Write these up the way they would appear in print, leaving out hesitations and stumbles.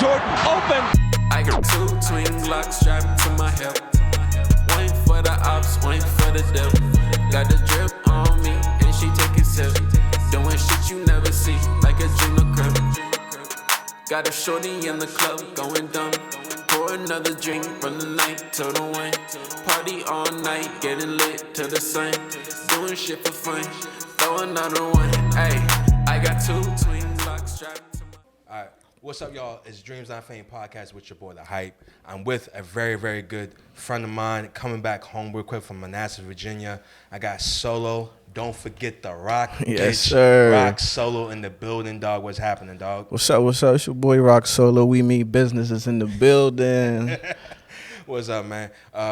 Jordan, open. I got 2 twin Glocks strapped to my hip. One for the ops, one for the dip. Got the drip on me, and she take a sip. Doing shit you never see, like a dream of crib. Got a shorty in the club, going dumb. Pour another drink from the night till the one. Party all night, getting lit till the sun. Doing shit for fun, throw another one. Ay, I got 2 twin Glocks strapped to my. All right. What's up, y'all? It's Dreams Not Fame Podcast with your boy, The Hype. I'm with a very, very good friend of mine coming back home real quick from Manassas, Virginia. I got Solo. Don't forget the Roc. Yes, sir. Roc Solo in the building, dog. What's happening, dog? What's up? It's your boy, Roc Solo. We meet businesses in the building. What's up, man?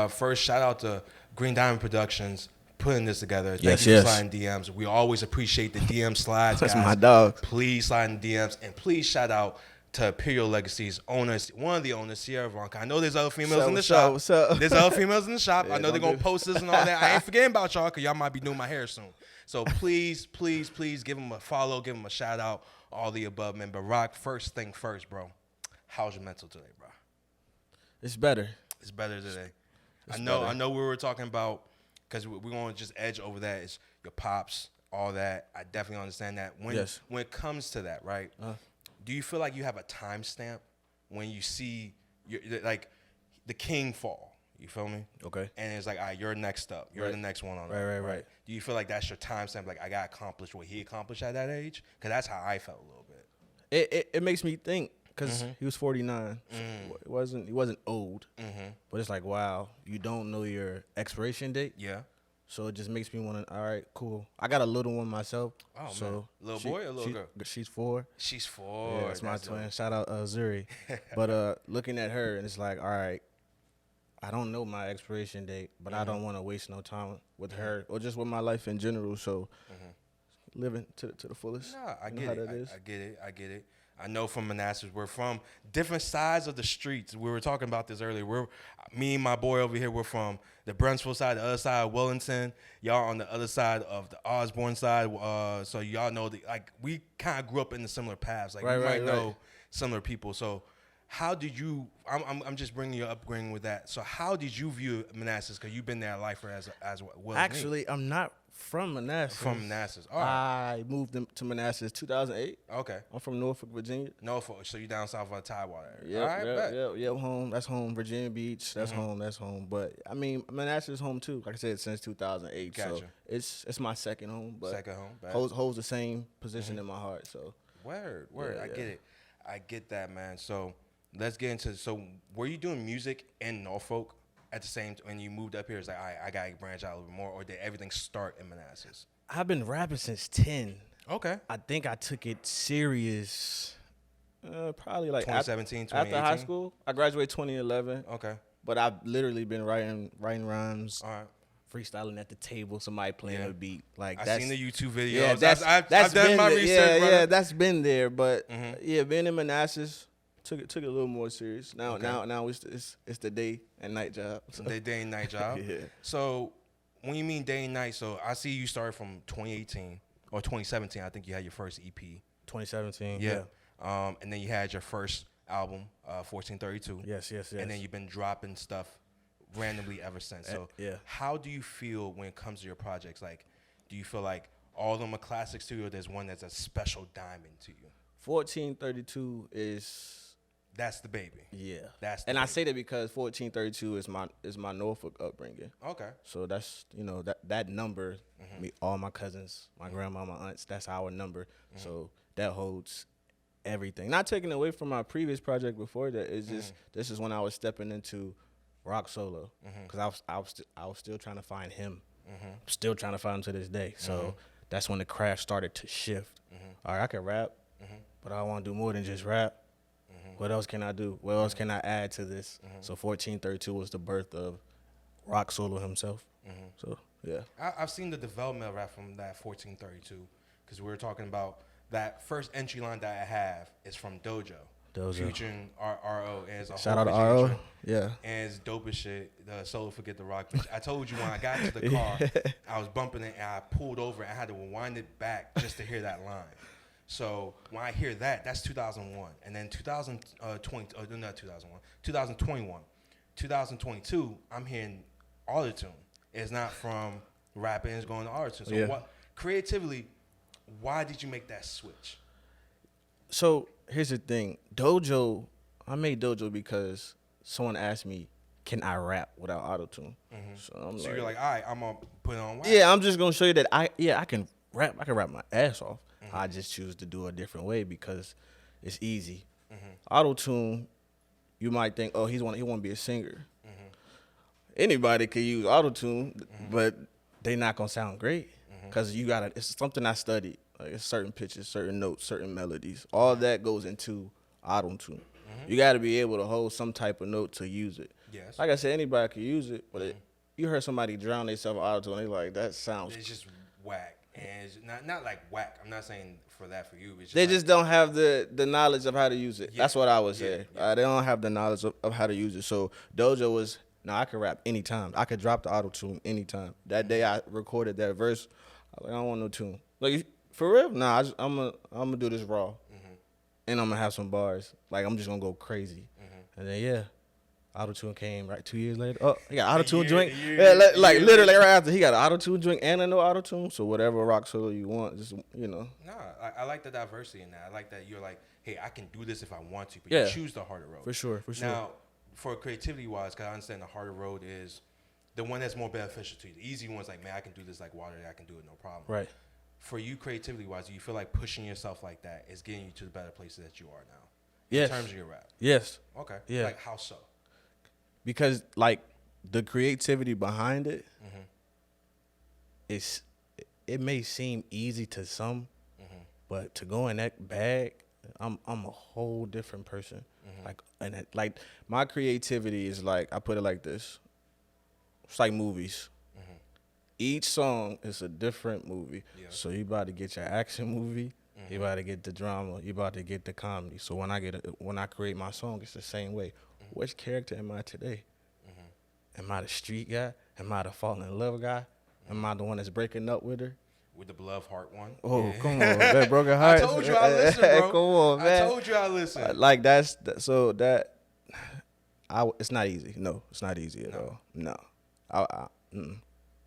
First, shout out to Green Diamond Productions putting this together. Thank Yes, you for yes. sliding DMs. We always appreciate the DM slides, That's guys. my dog. Please slide in DMs, and please shout out to Imperial Legacy's owners, one of the owners, Sierra Vonka. I know there's other females in the shop. What's up? There's other females in the shop. Yeah, I know they're going don't to do- post this and all that. I ain't forgetting about y'all because y'all might be doing my hair soon. So please, please, please give them a follow, give them a shout out, all the above, man. But Roc, first thing first, bro. How's your mental today, bro? It's better. It's better today. It's I know better. we were talking about, because we're going to just edge over that, is your pops, all that. I definitely understand that. When it comes to that, right? Do you feel like you have a timestamp when you see like the king fall? You feel me? Okay. And it's like, all right, you're next up. You're the next one on. Right. Do you feel like that's your timestamp? Like, I got accomplished what he accomplished at that age? Because that's how I felt a little bit. It makes me think because he was 49. He wasn't old, but it's like, wow, you don't know your expiration date. Yeah. So it just makes me want to. All right, cool. I got a little one myself. Oh, so man. Little boy or little girl? She's 4. She's 4. Yeah, it's my That's twin. dope. Shout out Zuri. But looking at her, and it's like, all right, I don't know my expiration date, but I don't want to waste no time with her or just with my life in general. So living to the fullest. Nah, I You know get how it. that is. I get it. I know from Manassas, we're from different sides of the streets. We were talking about this earlier. Me and my boy over here, we're from the Brunsville side, the other side of Wellington. Y'all on the other side of the Osborne side. So y'all know, we kind of grew up in the similar paths. Like, we might know similar people. So how did you, I'm just bringing your upbringing with that. So how did you view Manassas? Because you've been there a lifer as well as me. Actually, I'm not from Manassas. From Manassas. All right. I moved to Manassas 2008. Okay. I'm from Norfolk, Virginia. Norfolk. So you down south of the Tidewater area. All right, bet. Yep, home. That's home. Virginia Beach. That's home. But I mean, Manassas is home too. Like I said, since 2008. Gotcha. So it's my second home. But Second home. Bet. holds the same position in my heart. So Word. Yeah, I get it. I get that, man. So let's get into. So were you doing music in Norfolk at the same time when you moved up here? It's like, all right, I gotta branch out a little bit more, or did everything start in Manassas? I've been rapping since 10. Okay. I think I took it serious. Probably like 2017, after high 2018? school. I graduated 2011. Okay. But I've literally been writing rhymes, All right. freestyling at the table, somebody playing a beat. Like I that's seen the YouTube videos. yeah, that's I've that's done been my there. research. Yeah, brother. that's been there. But yeah, being in Manassas took it a little more serious. Now it's the day and night job. So. The day and night job. Yeah. So when you mean day and night, so I see you started from 2018 or 2017. I think you had your first EP. 2017. Yeah. And then you had your first album, 1432. Yes. And then you've been dropping stuff randomly ever since. So yeah. How do you feel when it comes to your projects? Like, do you feel like all of them are classics to you, or there's one that's a special diamond to you? 1432 is That's the baby. yeah. That's the and I baby. say that because 1432 is my Norfolk upbringing. Okay. So that's that number. All my cousins, my grandma, my aunts. That's our number. So that holds everything. Not taking away from my previous project before that. It's just this is when I was stepping into Roc Solo because I was still trying to find him. I'm still trying to find him to this day. So that's when the craft started to shift. All right, I can rap, but I want to do more than just rap. What else can I do? What else can I add to this? So 1432 was the birth of Roc Solo himself. So yeah, I've seen the development of rap from that 1432 because we were talking about that first entry line that I have is from Dojo. Featuring RO, and it's a shout whole out to bunch of RO. intro. Yeah. And it's dope as shit. The Solo Forget the Rock. Bitch. I told you when I got to the car, I was bumping it and I pulled over and I had to rewind it back just to hear that line. So when I hear that, that's 2001. And then 2020, not 2001, 2021. 2022, I'm hearing Autotune. It's not from rapping, it's going to Autotune. So what creatively, why did you make that switch? So here's the thing. Dojo, I made Dojo because someone asked me, can I rap without Autotune? So you're like, all right, I'm going to put it on wax. Yeah, I'm just going to show you that I can rap. I can rap my ass off. I just choose to do it a different way because it's easy. Autotune, you might think, oh, he want to be a singer. Anybody could use Autotune, but they not going to sound great because it's something I studied. Like it's certain pitches, certain notes, certain melodies. All that goes into Autotune. You got to be able to hold some type of note to use it. Yes. Like I said, anybody can use it, but you heard somebody drown themselves in Autotune, they like, that sounds... It's just whack. And it's not like whack. I'm not saying for that for you. It's just They like, just don't have the knowledge of how to use it. Yeah. That's what I would say. Yeah. They don't have the knowledge of how to use it. So Dojo was, I could rap anytime. I could drop the Autotune anytime. That day I recorded that verse, I was like, I don't want no tune. Like, for real? Nah, I'm gonna do this raw. And I'm gonna have some bars. Like, I'm just gonna go crazy. And then, Autotune came right 2 years later. Oh, he got Autotune joint. Literally right after he got an Autotune joint and a no Autotune. So whatever Roc Solo you want, just Nah, I like the diversity in that. I like that you're like, hey, I can do this if I want to, but you choose the harder road. For sure. Now, for creativity wise, because I understand the harder road is the one that's more beneficial to you. The easy one's like, man, I can do this like water. I can do it no problem. Right. For you, creativity wise, do you feel like pushing yourself like that is getting you to the better places that you are now? Yes. In terms of your rap. Yes. Okay. Yeah. Like how so? Because like the creativity behind it, it may seem easy to some, but to go in that bag, I'm a whole different person. Like my creativity is like, I put it like this. It's like movies. Each song is a different movie. Yeah. So you about to get your action movie, you about to get the drama, you about to get the comedy. So when I create my song, it's the same way. Which character am I today? Am I the street guy? Am I the falling in love guy? Am I the one that's breaking up with her? With the beloved heart one. Oh, come on, that broken heart. I told you I listen, bro. Come on, man. I told you I listen. Like it's not easy. No, it's not easy at all. No,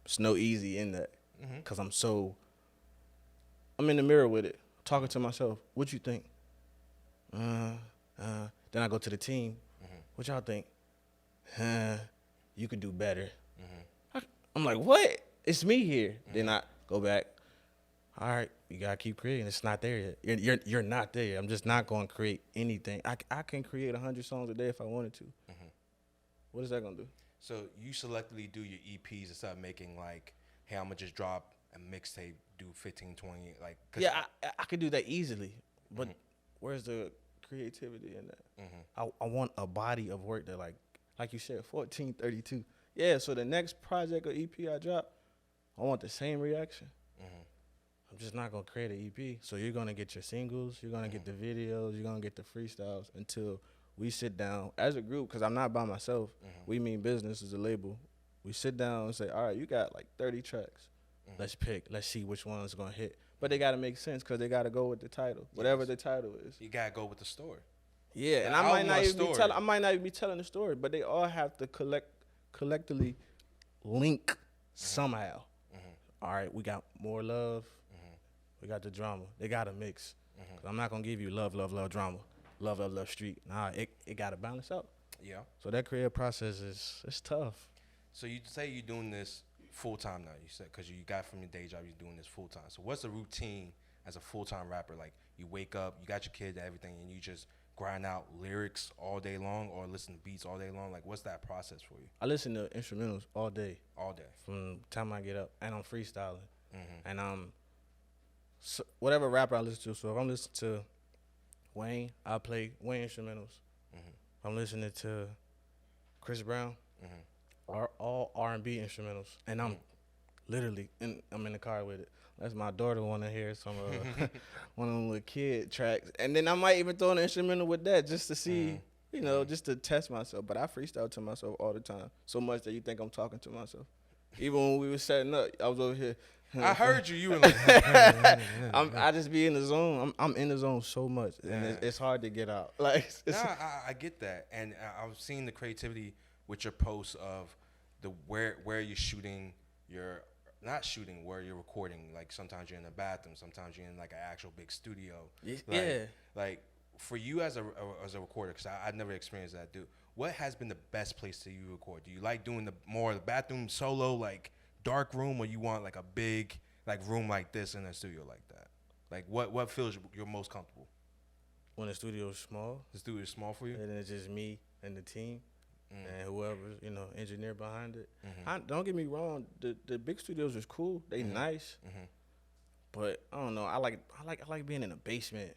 it's no easy in that because I'm in the mirror with it, talking to myself. What you think? Then I go to the team. What y'all think? You could do better. I'm like, what? It's me here. Then I go back. All right, you gotta keep creating. It's not there yet. You're not there yet. I'm just not gonna create anything. I can create 100 songs a day if I wanted to. What is that gonna do? So you selectively do your EPs and start making like, hey, I'm gonna just drop a mixtape, do 15, 20, like. Yeah, I could do that easily, but where's the creativity in that? I want a body of work that like you said, 1432. Yeah, so the next project or EP I drop, I want the same reaction. I'm just not gonna create an EP. So you're gonna get your singles, you're gonna get the videos, you're gonna get the freestyles until we sit down as a group, because I'm not by myself. We mean business as a label. We sit down and say, all right, you got like 30 tracks. Let's pick. Let's see which one's gonna hit. But they gotta make sense because they gotta go with the title, whatever the title is. You gotta go with the story. Yeah, and I might not even be telling the story, but they all have to collectively link somehow. All right, we got more love. We got the drama. They got to mix. 'Cause I'm not going to give you love, drama, love, street. Nah, it got to balance out. Yeah. So that creative process it's tough. So you say you're doing this full-time now, you said, because you got from your day job, you're doing this full-time. So what's the routine as a full-time rapper? Like, you wake up, you got your kids, everything, and you just grind out lyrics all day long or listen to beats all day long? Like, what's that process for you? I listen to instrumentals all day. All day. From the time I get up. And I'm freestyling. And so whatever rapper I listen to. So if I'm listening to Wayne, I play Wayne instrumentals. If I'm listening to Chris Brown, all R&B instrumentals. And I'm literally, I'm in the car with it. That's my daughter want to hear some one of them little kid tracks. And then I might even throw an instrumental with that just to see, just to test myself. But I freestyle to myself all the time, so much that you think I'm talking to myself. Even when we were setting up, I was over here. I heard you. You were like, I just be in the zone. I'm in the zone so much, and it's hard to get out. Like, I get that, and I've seen the creativity with your posts of the where you're shooting your not shooting where you're recording. Like sometimes you're in a bathroom, sometimes you're in like an actual big studio. Like for you as a recorder, because I've never experienced that. Dude, what has been the best place to you record? Do you like doing the bathroom solo, like dark room, or you want like a big like room like this in a studio like that? Like what feels you're most comfortable? When the studio is small. The studio is small for you? And it's just me and the team and whoever's, engineer behind it. Don't get me wrong, the big studios is cool. They nice. But I don't know, I like being in a basement.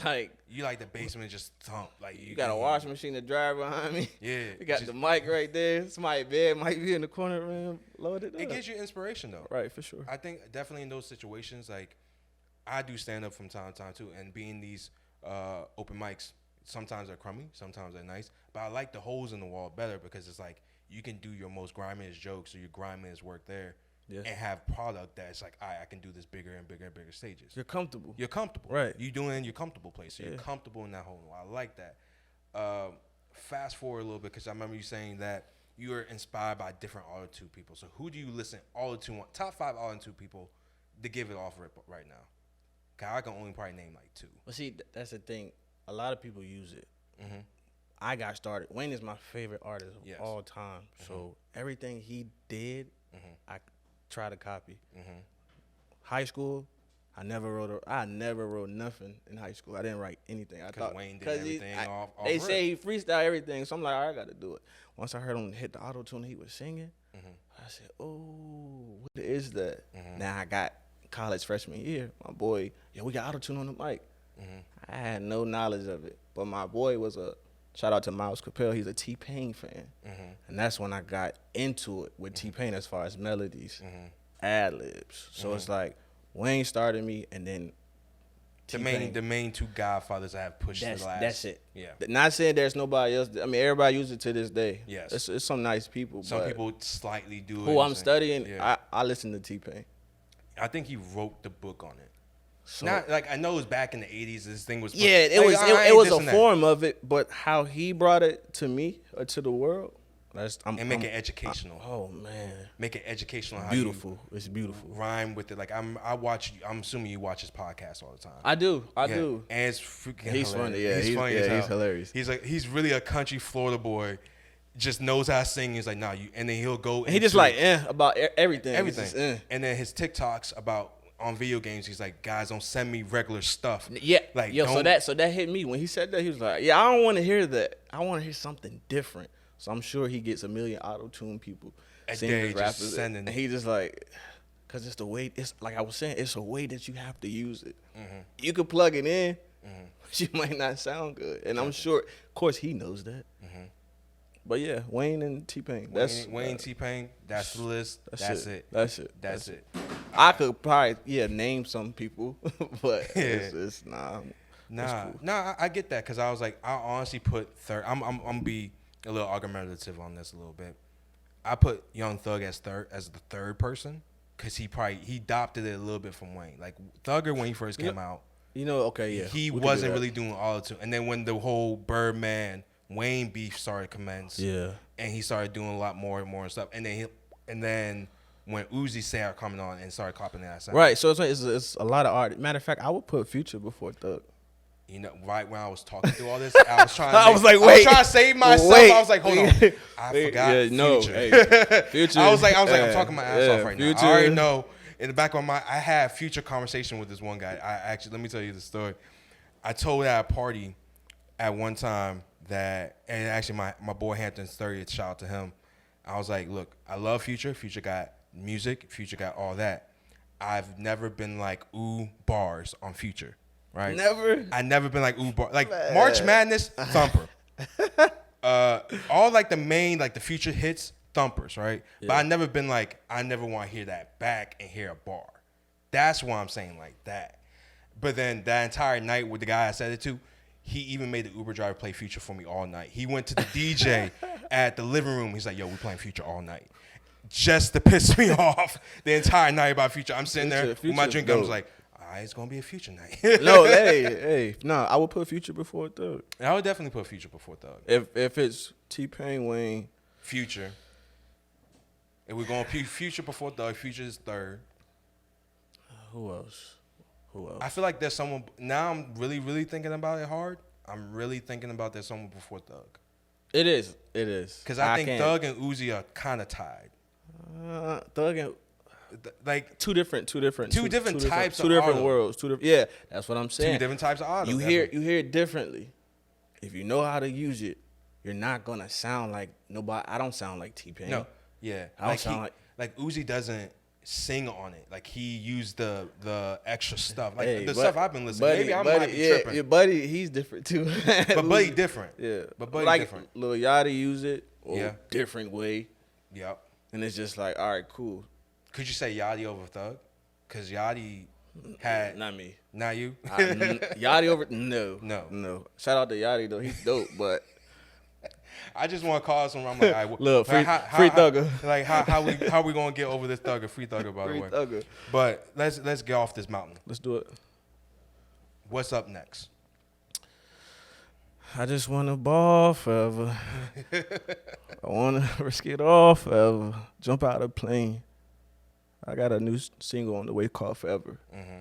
Like you like the basement just thump. Like you got a washing machine to drive behind me. Yeah. You got the mic right there. Somebody's bed might be in the corner, man. Loaded up. It gives you inspiration though. Right, for sure. I think definitely in those situations, like I do stand up from time to time too, and being these open mics, sometimes they're crummy, sometimes they're nice. But I like the holes in the wall better because it's like you can do your most grimiest jokes or your grimiest work there. Yeah. And have product that's like, I can do this bigger and bigger and bigger stages. You're comfortable. Right. You're doing it in your comfortable place. So you're comfortable in that hole. I like that. Fast forward a little bit because I remember you saying that you were inspired by different Autotune people. So who do you listen Autotune? Top 5 Autotune people to give it off right now? Cause I can only probably name like 2. Well, see, that's the thing. A lot of people use it. I got started. Wayne is my favorite artist of all time. So everything he did, I try to copy. High school, I never wrote nothing in high school. I didn't write anything. I thought Wayne did everything off they say he freestyle everything, so I'm like, all right, I got to do it. Once I heard him hit the auto-tune he was singing, I said, oh, what is that? Now I got college freshman year, my boy, we got auto-tune on the mic. I had no knowledge of it, but my boy was shout out to Miles Capel, he's a T-Pain fan. And that's when I got into it with T-Pain as far as melodies, ad-libs. So it's like Wayne started me, and then the main 2 godfathers that have pushed the last. That's it. Yeah. Not saying there's nobody else. I mean, everybody uses it to this day. Yes. It's some nice people. Some people slightly do it. Who I'm studying, I listen to T-Pain. I think he wrote the book on it. So, not like I know it was back in the 80s. This thing was it was a form of it, but how he brought it to me or to the world, and make it educational. Oh man, make it educational. Beautiful. It's beautiful. Rhyme with it. Like I'm assuming you watch his podcast all the time. I do. And it's freaking. He's hilarious. Funny. Yeah, he's hilarious. He's really a country Florida boy. Just knows how to sing. He's like, nah, you. And then he'll go. And he just like about everything. Everything. And then his TikToks about. On video games, he's like, guys, don't send me regular stuff. Yeah, like so that hit me when he said that. He was like, I don't want to hear that. I want to hear something different. So I'm sure he gets a million auto-tune people singing his rappers, and he just like, cause it's the way. It's like I was saying, it's a way that you have to use it. You could plug it in, but you might not sound good. And I'm sure, of course, he knows that. But yeah, Wayne and T-Pain. Wayne T-Pain. That's the list. That's it. I could probably name some people, but it's nah. Nah, I get that because I was like, I honestly put third. I'm gonna be a little argumentative on this a little bit. I put Young Thug as the third person because he adopted it a little bit from Wayne. Like Thugger when he first came out, he wasn't really doing all the two. And then when the whole Birdman Wayne beef started to commence, and he started doing a lot more and more stuff, and then when Uzi started coming on and started copying that sound. Right, so it's a lot of art. Matter of fact, I would put Future before Thug. You know, right when I was talking through all this, I was trying to I was trying to save myself. I was like, hold on. I forgot Future. Future. I was like, I'm talking my ass off right Future. Now. I already know in the back of my mind, I had Future conversation with this one guy. Let me tell you the story. I told at a party at one time that, and actually my boy Hampton's 30th, shout out to him. I was like, look, I love Future. Future got music. Future got all that. I've never been like, ooh, bars on Future. Right? I never been like, ooh, bar. Like March Madness, thumper. All like the main, like the Future hits, thumpers, right? Yeah. But I never been like, I never want to hear that back and hear a bar. That's why I'm saying like that. But then that entire night with the guy I said it to, he even made the Uber driver play Future for me all night. He went to the DJ at the living room. He's like, yo, we playing Future all night. just to piss me off the entire night about Future. I'm sitting there Future, with my drink. I was dope. like, all right, it's gonna be a Future night. No, I would put Future before Thug. I would definitely put Future before Thug. If it's T-Pain, Wayne, Future. If we're going Future before Thug, Future is third. who else? I feel like there's someone now. I'm really, really thinking about it hard. I'm really thinking about there's someone before Thug. It is. Because I think Thug and Uzi are kind of tied. Thug and Like two different types of two different artists. worlds. Yeah, that's what I'm saying. Two different types of artists. You hear it differently. If you know how to use it, you're not gonna sound like nobody. I don't sound like T-Pain. No, yeah. I don't sound like Uzi doesn't sing on it. Like he used the extra stuff. Like Hey, stuff I've been listening. Maybe I might be tripping. Yeah, Buddy, he's different too. But Buddy different. Yeah, But Buddy like, different. Lil Yachty use it Yeah. different way, Yep. and it's just like, all right, cool. Could you say Yachty over Thug? Because Yachty had Not me. not you. Yachty over no. Shout out to Yachty though, he's dope, but. I just want to call someone. I'm like, all right, Look, free Thugger. Like how we gonna get over this Thugger? Free Thugger, by the way. Thugger. But let's get off this mountain. Let's do it. What's up next? I just want to ball forever. I want to risk it all forever. Jump out of a plane. I got a new single on the way called Forever. Mm-hmm.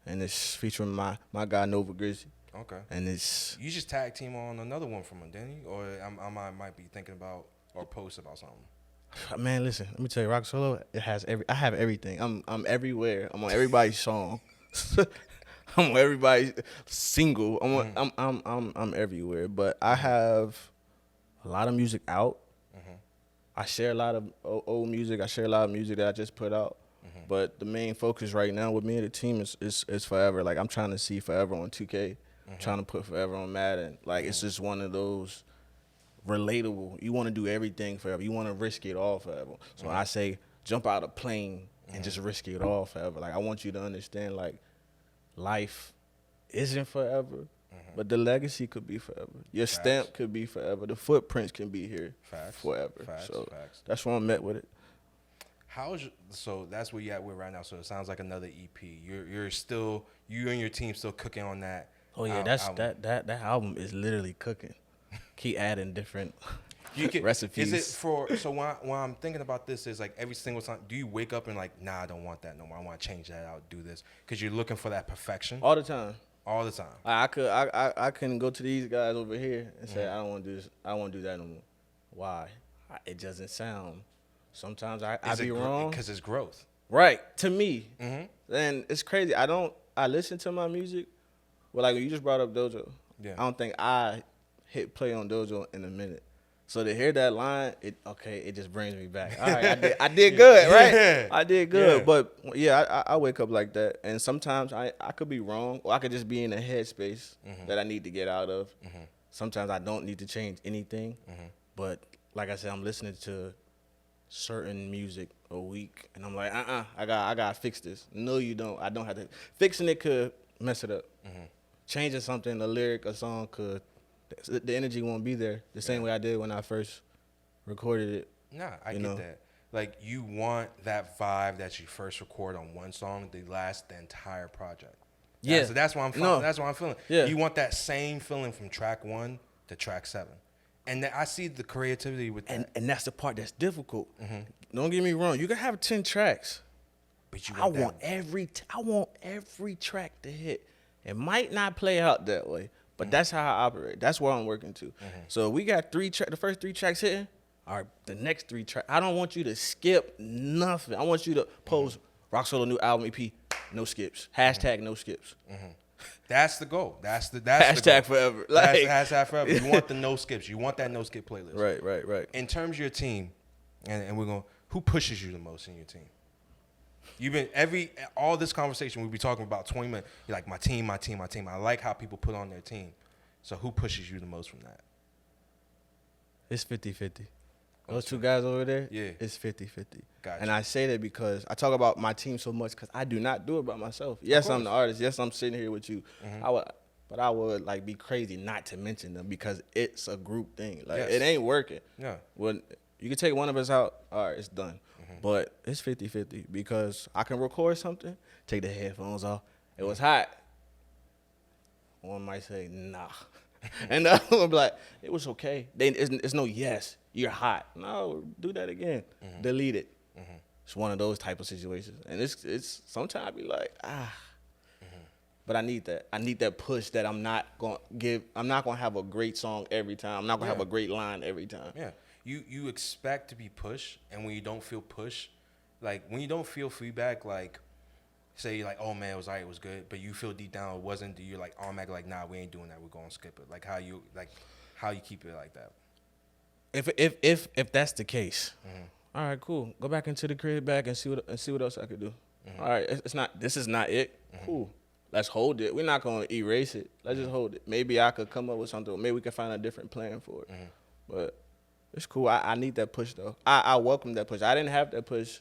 And it's featuring my guy Nova Grizzy. Okay. And it's You just tag team on another one from him, didn't you? Or I might be thinking about or post about something. man, listen, let me tell you, Roc Solo, I have everything. I'm everywhere. I'm on everybody's song. I'm on everybody's single. I'm everywhere. But I have a lot of music out. Mm-hmm. I share a lot of old music. I share a lot of music that I just put out. Mm-hmm. But the main focus right now with me and the team is Forever. Like, I'm trying to see Forever on 2K. I'm trying to put Forever on Madden. Like, it's just one of those relatable. You want to do everything forever. You want to risk it all forever. So I say jump out a plane and just risk it all forever. Like, I want you to understand, like, life isn't forever, but the legacy could be forever. Your stamp could be forever. The footprints can be here forever. So that's where I'm at with it. So that's where you at with right now. So it sounds like another EP. You're still, you and your team still cooking on that. Oh yeah, that album is literally cooking. Keep adding different recipes. Is it for, so when I'm thinking about this, is like every single time, do you wake up and like, nah, I don't want that no more. I want to change that out, do this. Because you're looking for that perfection. All the time. All the time. I couldn't go to these guys over here and say, I don't want to do this. I don't want to do that no more. Why? It doesn't sound. Sometimes I be wrong. Because it's growth. Right. To me. Mm-hmm. And it's crazy. I listen to my music. Well, like when you just brought up Dojo. Yeah. I don't think I hit play on Dojo in a minute. So to hear that line, it just brings me back. All right, I did good, right? Yeah. I did good. Yeah. But yeah, I wake up like that. And sometimes I could be wrong, or I could just be in a headspace that I need to get out of. Sometimes I don't need to change anything. But like I said, I'm listening to certain music a week, and I'm like, I gotta fix this. No, you don't. I don't have to. Fixing it could mess it up. Changing something, a lyric, a song could. The energy won't be there the same way I did when I first recorded it. Nah, I get that. Like, you want that vibe that you first record on one song to last the entire project. Yeah. So that's what I'm feeling. That's what I'm feeling. Yeah. You want that same feeling from track 1 to track 7. And I see the creativity with that. And that's the part that's difficult. Don't get me wrong. You can have 10 tracks. But you I want every track to hit. It might not play out that way, but that's how I operate. That's where I'm working to. So we got the first 3 tracks hitting. All right, the next 3 tracks. I don't want you to skip nothing. I want you to post Roc Solo new album EP, no skips. Hashtag no skips. That's the goal. That's Hashtag the goal. forever. That's hashtag forever. You want the no skips. You want that no skip playlist. Right. In terms of your team, and we're going, who pushes you the most in your team? You've been all this conversation we'll be talking about 20 minutes. You're like, my team. I like how people put on their team. So who pushes you the most from that? It's 50-50. Those 2 guys over there, yeah, it's 50-50. Gotcha. And I say that because I talk about my team so much because I do not do it by myself. Yes, I'm the artist. Yes, I'm sitting here with you. I would like be crazy not to mention them because it's a group thing. Like it ain't working. Yeah. When You can take one of us out, all right, it's done. But it's 50-50 because I can record something, take the headphones off. It was hot. One might say, nah. And the other one be like, it was okay. It's no yes, you're hot. No, do that again. Delete it. It's one of those type of situations. And it's sometimes I be like, But I need that. I need that push that I'm not gonna have a great song every time. I'm not gonna have a great line every time. Yeah. You expect to be pushed, and when you don't feel push, like when you don't feel feedback, like say like, oh man, it was alright, it was good, but you feel deep down it wasn't, you're like automatically like, nah, we ain't doing that, we're gonna skip it. Like how you keep it like that. If that's the case, all right, cool. Go back into the crib back and see what else I could do. All right, this is not it. Cool. Let's hold it. We're not gonna erase it. Let's just hold it. Maybe I could come up with something. Maybe we can find a different plan for it. But it's cool. I need that push though. I welcome that push. I didn't have that push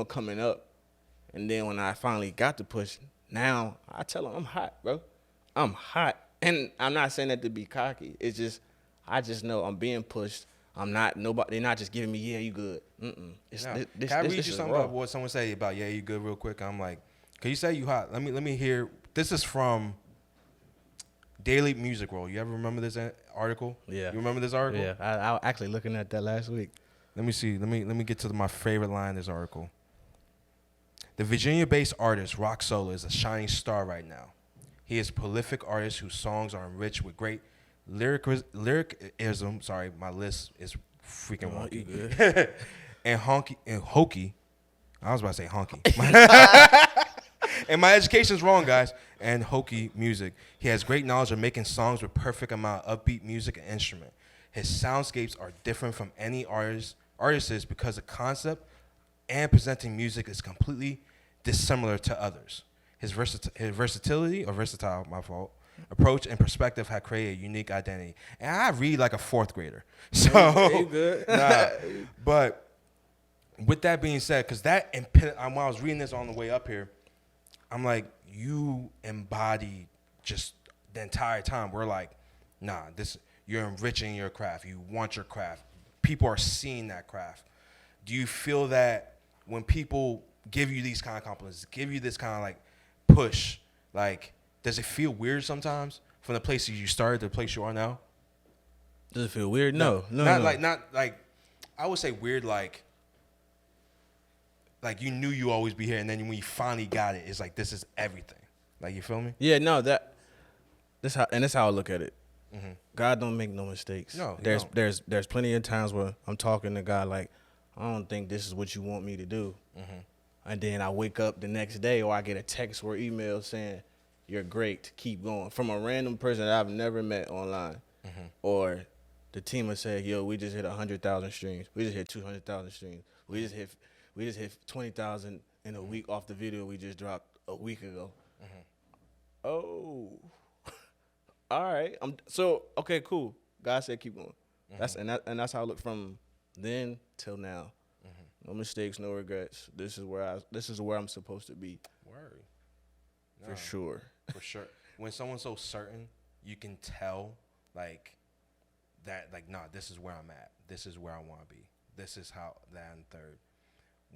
coming up. And then when I finally got the push, now I tell them I'm hot, bro. I'm hot. And I'm not saying that to be cocky. It's just I just know I'm being pushed. I'm not nobody. They're not just giving me, yeah, you good. Can I read you something about what someone say about yeah, you good real quick? I'm like, can you say you hot? Let me hear. This is from Daily Music Roll. You ever remember this article? Yeah. You remember this article? Yeah. I was actually looking at that last week. Let me see. Let me get to my favorite line in this article. The Virginia-based artist Roc Solo is a shining star right now. He is a prolific artist whose songs are enriched with great lyricism. Sorry, my list is freaking wonky. and hokey. I was about to say honky. And my education's wrong, guys. And hokey music. He has great knowledge of making songs with perfect amount of upbeat music and instrument. His soundscapes are different from any artists because the concept and presenting music is completely dissimilar to others. His versatility, my fault, approach and perspective have created a unique identity. And I read like a fourth grader. So, good. But with that being said, because when I was reading this on the way up here, I'm like, you embody just the entire time. We're like, nah, you're enriching your craft. You want your craft. People are seeing that craft. Do you feel that when people give you these kind of compliments, give you this kind of like push, like, does it feel weird sometimes from the place you started to the place you are now? Does it feel weird? No. Not like I would say weird like you knew you always be here, and then when you finally got it, it's like this is everything. Like, you feel me? Yeah, no, that's how I look at it. God don't make no mistakes. No, there's plenty of times where I'm talking to God like, I don't think this is what you want me to do. And then I wake up the next day or I get a text or email saying, you're great, keep going, from a random person that I've never met online. Or the team will say, yo, we just hit 100,000 streams. We just hit 200,000 streams. We just hit 20,000 in a week off the video we just dropped a week ago. Oh, all right. Okay, cool. God said keep going. That's how I look from then till now. No mistakes, no regrets. This is where I'm supposed to be. Word. No, for sure. For sure. When someone's so certain, you can tell like that. Like, nah, this is where I'm at. This is where I want to be. This is how that and third.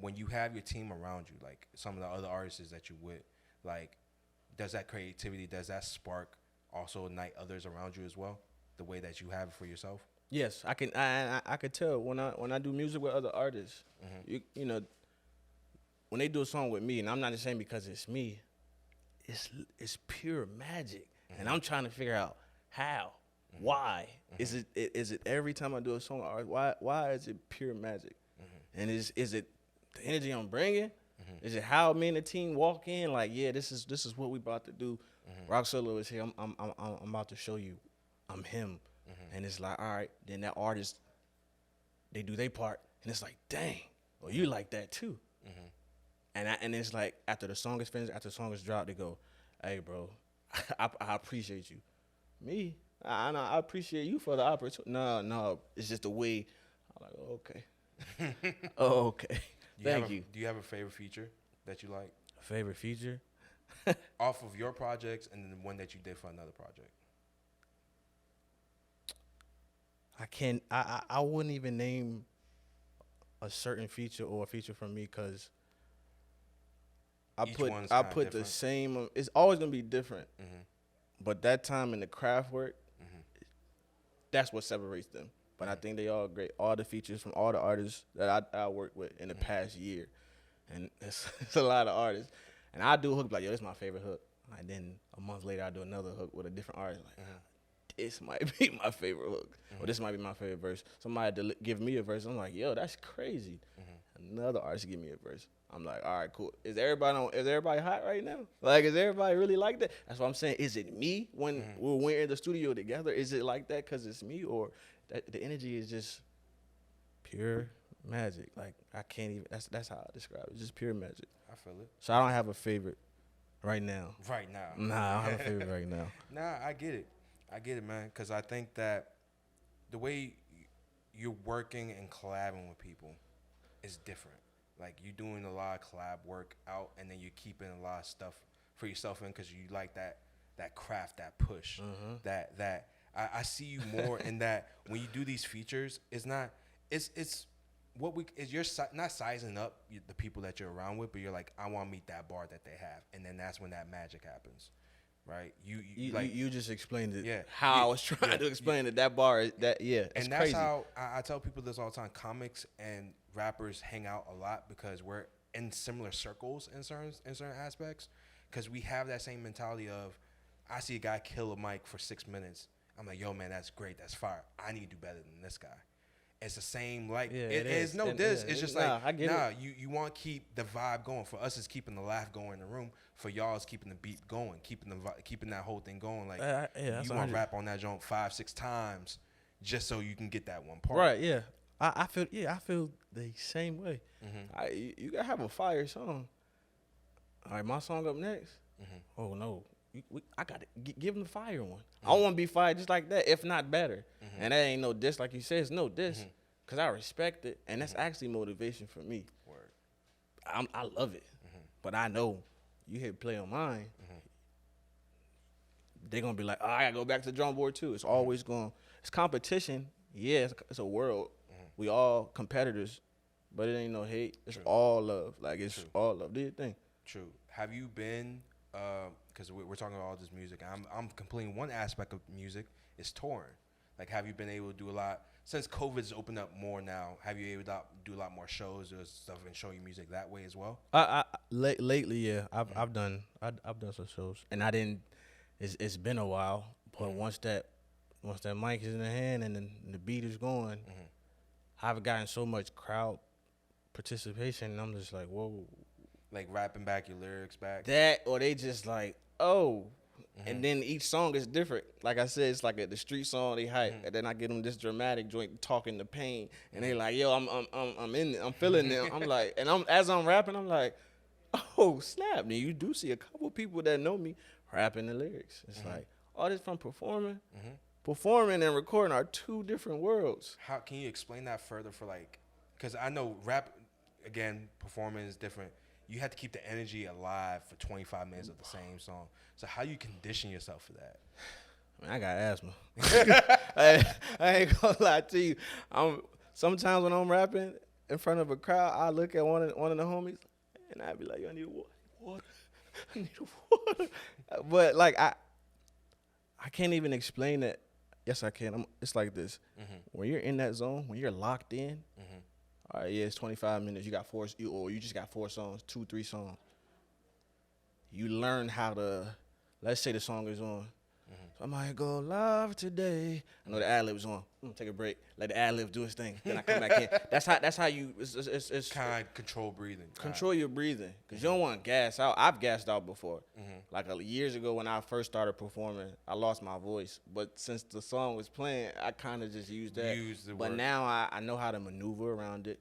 When you have your team around you, like some of the other artists that you with, like, does that creativity, does that spark also ignite others around you as well? The way that you have it for yourself? Yes, I can. I could tell when I do music with other artists. You know, when they do a song with me, and I'm not just saying because it's me, it's pure magic, and I'm trying to figure out how, why is it every time I do a song with art? Why is it pure magic? And is it the energy I'm bringing? Is it how me and the team walk in? Like, yeah, this is what we about to do. Roc Solo is here. I'm about to show you, I'm him. And it's like, all right, then that artist, they do their part, and it's like, dang, well, you like that too. And it's like, after the song is finished, after the song is dropped, they go, hey, bro, I appreciate you. Me? I appreciate you for the opportunity. No, it's just the way. I'm like, oh, okay. Oh, okay. Thank you. Do you have a favorite feature that you like? A favorite feature? Off of your projects and then the one that you did for another project. I wouldn't even name a certain feature or a feature from me because I Each put one's I kinda put the different. same. It's always gonna be different, but that time in the craft work, that's what separates them. But I think they all great. All the features from all the artists that I worked with in the past year, and it's a lot of artists. And I do a hook like, yo, this is my favorite hook. And then a month later, I do another hook with a different artist. Like, this might be my favorite hook, or this might be my favorite verse. Somebody give me a verse. I'm like, yo, that's crazy. Another artist give me a verse. I'm like, all right, cool. Is everybody hot right now? Like, is everybody really like that? That's what I'm saying. Is it me when we're in the studio together? Is it like that because it's me, or that the energy is just pure magic? Like, I can't even. That's how I describe it. It's just pure magic. I feel it. So I don't have a favorite right now. Right now. Nah, I don't have a favorite right now. Nah, I get it, man. Because I think that the way you're working and collabing with people is different. Like, you're doing a lot of collab work out, and then you're keeping a lot of stuff for yourself in because you like that craft, that push, that I see you more in that when you do these features. It's not it's what we is you're not sizing up the people that you're around with, but you're like, I want to meet that bar that they have, and then that's when that magic happens. Right, you just explained it. Yeah, how I was trying to explain it. That bar, that it's and that's crazy. how I tell people this all the time. Comics and rappers hang out a lot because we're in similar circles in certain aspects. Because we have that same mentality of, I see a guy kill a mic for 6 minutes. I'm like, yo, man, that's great, that's fire. I need to do better than this guy. It's the same, like, it is no diss. It's just like, you want to keep the vibe going. For us, it's keeping the laugh going in the room. For y'all, it's keeping the beat going, keeping that whole thing going. Like, you want to rap on that joint 5-6 times just so you can get that one part. Right, yeah. I feel the same way. You got to have a fire song. All right, my song up next. Oh, no. I got to give them the fire one. I want to be fired just like that, if not better. And that ain't no diss, like you said. It's no diss, because I respect it, and that's actually motivation for me. Word. I love it, but I know you hit play on mine, they're going to be like, oh, I got to go back to the drum board too. It's always going, it's competition. Yeah, it's a world. We all competitors, but it ain't no hate. It's all love. Like, it's all love. Do your thing. True. Have you been, because we're talking about all this music, I'm completing one aspect of music is touring. Like, have you been able to do a lot, since COVID's opened up more now, have you able to do a lot more shows or stuff and show your music that way as well? Lately, yeah, I've done some shows, and I didn't. It's been a while, but once that mic is in the hand and then the beat is going, I've gotten so much crowd participation, and I'm just like, whoa. Like rapping back your lyrics back? That, or they just like, oh. And then each song is different. Like I said, it's like the street song, they hype. And then I get them this dramatic joint talking the pain. And they like, yo, I'm in it. I'm feeling it. I'm like, and as I'm rapping, I'm like, oh, snap. Now, you do see a couple people that know me rapping the lyrics. It's like, all this from performing. Performing and recording are two different worlds. How can you explain that further for, like, because I know rap, again, performing is different. You have to keep the energy alive for 25 minutes of the same song. So how you condition yourself for that? Man, I got asthma. I ain't gonna lie to you. Sometimes when I'm rapping in front of a crowd, I look at one of the homies, and I be like, yo, I need water. I need water. But like I can't even explain that. Yes, I can. It's like this. When you're in that zone, when you're locked in, all right, yeah, it's 25 minutes. You got you just got 4 songs, 2-3 songs. You learn how to, let's say the song is on. So I might go live today. I know the ad-lib's on. I'm gonna take a break. Let the ad-lib do his thing. Then I come back in. That's how you, it's kind of control breathing. Control your breathing, because you don't want to gas out. I've gassed out before. Like years ago when I first started performing, I lost my voice. But since the song was playing, I kind of just used that. But now I know how to maneuver around it.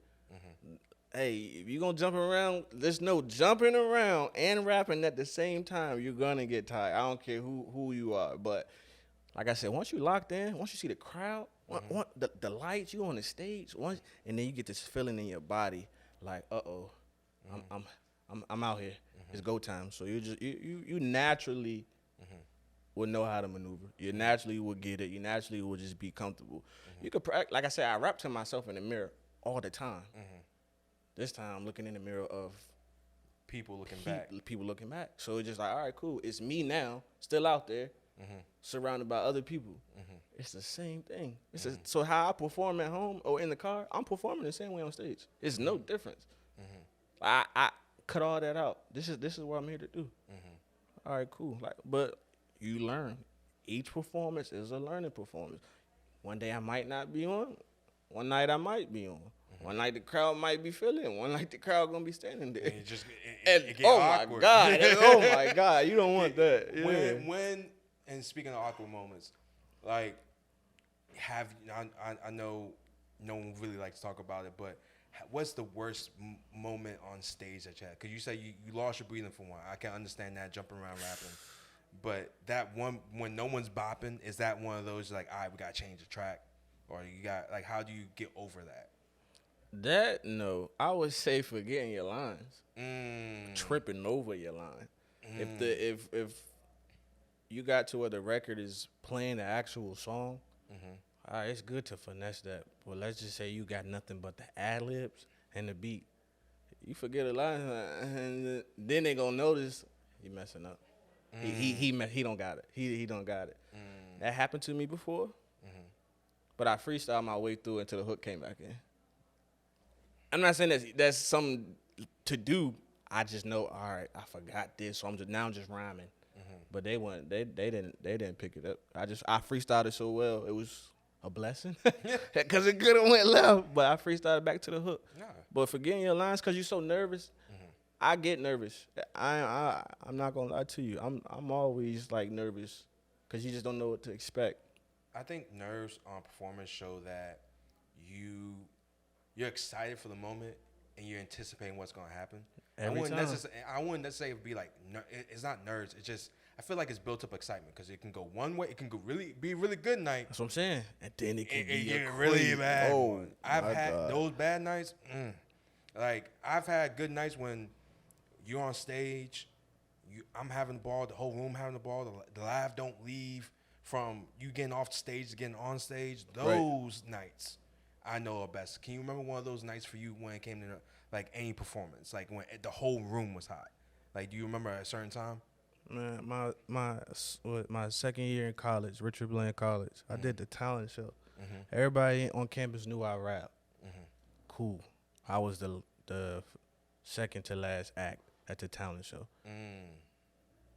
Hey, if you're going to jump around, there's no jumping around and rapping at the same time. You're going to get tired. I don't care who you are. But like I said, once you locked in, once you see the crowd, the lights, you on the stage, and then you get this feeling in your body like, uh-oh, I'm out here. It's go time. So you naturally would know how to maneuver. You naturally would get it. You naturally would just be comfortable. You could, like I said, I rap to myself in the mirror all the time. This time I'm looking in the mirror of People looking back. People looking back. So it's just like, all right, cool. It's me now, still out there, surrounded by other people. It's the same thing. So how I perform at home or in the car, I'm performing the same way on stage. It's no difference. I cut all that out. This is what I'm here to do. All right, cool. Like, but you learn. Each performance is a learning performance. One day I might not be on. One night I might be on. One night the crowd might be feeling. One night the crowd gonna be standing there. And it get oh awkward. my God! Oh my God! You don't want that. Yeah. When and speaking of awkward moments, like I know no one really likes to talk about it, but what's the worst moment on stage that you had? Because you say you lost your breathing for one. I can understand that, jumping around rapping. But that one, when no one's bopping, is that one of those like, all right, we got to change the track? Or you got, like, how do you get over that? That, no. I would say forgetting your lines. Tripping over your line. If you got to where the record is playing the actual song, all right, it's good to finesse that. But let's just say you got nothing but the ad-libs and the beat. You forget a line, and then they gonna notice you messing up. He don't got it. He don't got it. That happened to me before, but I freestyled my way through until the hook came back in. I'm not saying that's something to do. I just know, all right, I forgot this, so I'm just rhyming. But they didn't pick it up. I freestyled it so well, it was a blessing, because it could have went left, but I freestyled back to the hook. Nah. But forgetting your lines because you're so nervous. I get nervous. I'm not gonna lie to you. I'm always like nervous because you just don't know what to expect. I think nerves on performance show that you're excited for the moment and you're anticipating what's gonna happen. I wouldn't necessarily be like it's not nerves. It's just I feel like it's built up excitement because it can go one way. It can go be a really good night. That's what I'm saying. And then it can be a really bad. Oh, I've had those bad nights. Like I've had good nights when you're on stage, I'm having the ball, the whole room having the ball, the laugh don't leave from you getting off the stage to getting on stage. Those nights I know are best. Can you remember one of those nights for you when it came to like any performance, like when the whole room was hot? Like, do you remember at a certain time? Man, my second year in college, Richard Bland College, I did the talent show. Everybody on campus knew I rap. Cool. I was the second to last act at the talent show.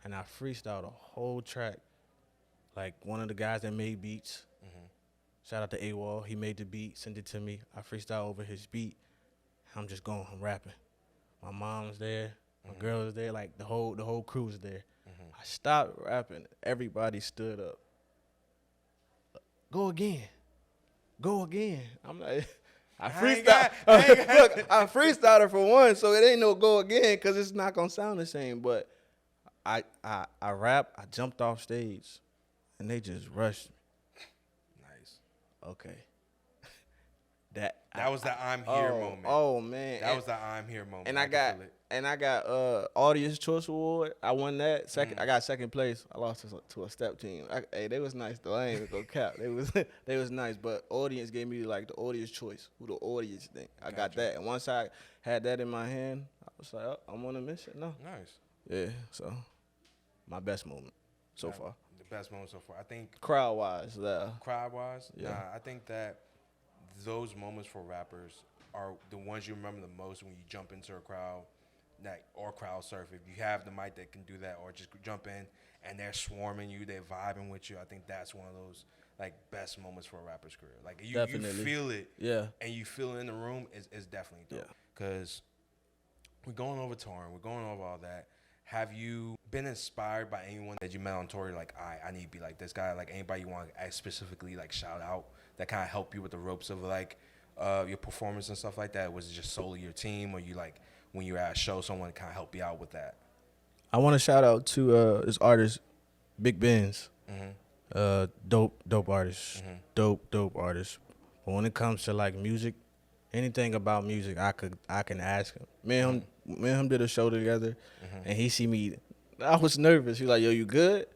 And I freestyled a whole track. Like one of the guys that made beats, shout out to AWOL, he made the beat, sent it to me. I freestyle over his beat. I'm just going, I'm rapping. My mom's there, my girl is there, like the whole crew is there. I stopped rapping, everybody stood up. Go again. I'm like, I freestyled it for one, so it ain't no go again because it's not gonna sound the same. But I rap, I jumped off stage, and they just rushed me. Nice. Okay. That was the I'm here moment. Oh man. That was the I'm here moment. And I got Audience Choice Award. I won that second. I got second place. I lost to a step team. Hey, they was nice though. I ain't even gonna cap. They was nice, but audience gave me like the audience choice. Who the audience think? I got that. And once I had that in my hand, I was like, oh, I'm on a mission. No. Nice. Yeah. So my best moment so far. The best moment so far. I think crowd wise, yeah. Nah, I think that those moments for rappers are the ones you remember the most when you jump into a crowd, or crowd surf. If you have the mic that can do that, or just jump in and they're swarming you, they're vibing with you. I think that's one of those like best moments for a rapper's career. Like you feel it, and you feel it in the room. Is definitely dope. Because we're going over touring, we're going over all that. Have you been inspired by anyone that you met on tour? Like, I need to be like this guy. Like anybody you want to specifically like shout out that kind of help you with the ropes of like your performance and stuff like that? Was it just solely your team, or you like when you were at a show, someone kind of help you out with that? I want to shout out to this artist, Big Benz. Dope artist, dope artist. But when it comes to like music, anything about music, I can ask him. Me and him did a show together, and he see me. I was nervous. He was like, "Yo, you good?"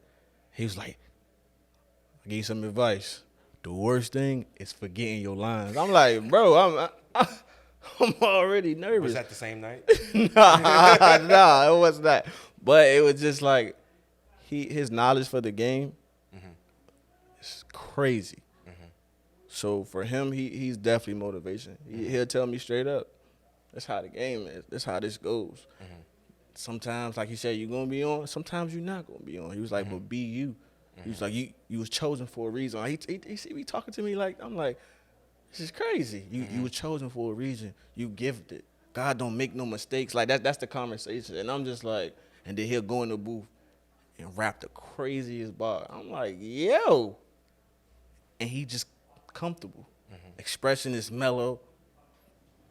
He was like, I give you some advice. The worst thing is forgetting your lines. I'm like, bro, I'm already nervous. Was that the same night? nah, it was not. But it was just like his knowledge for the game is crazy. So for him, he's definitely motivation. He'll tell me straight up, that's how the game is. That's how this goes. Sometimes, like you said, you're going to be on. Sometimes you're not going to be on. He was like, but be you. He was like, you was chosen for a reason. He see me talking to me like, I'm like, this is crazy. You was chosen for a reason. You gifted. God don't make no mistakes. Like, that's the conversation. And I'm just like, and then he'll go in the booth and rap the craziest bar. I'm like, yo. And he just comfortable. Expression is mellow.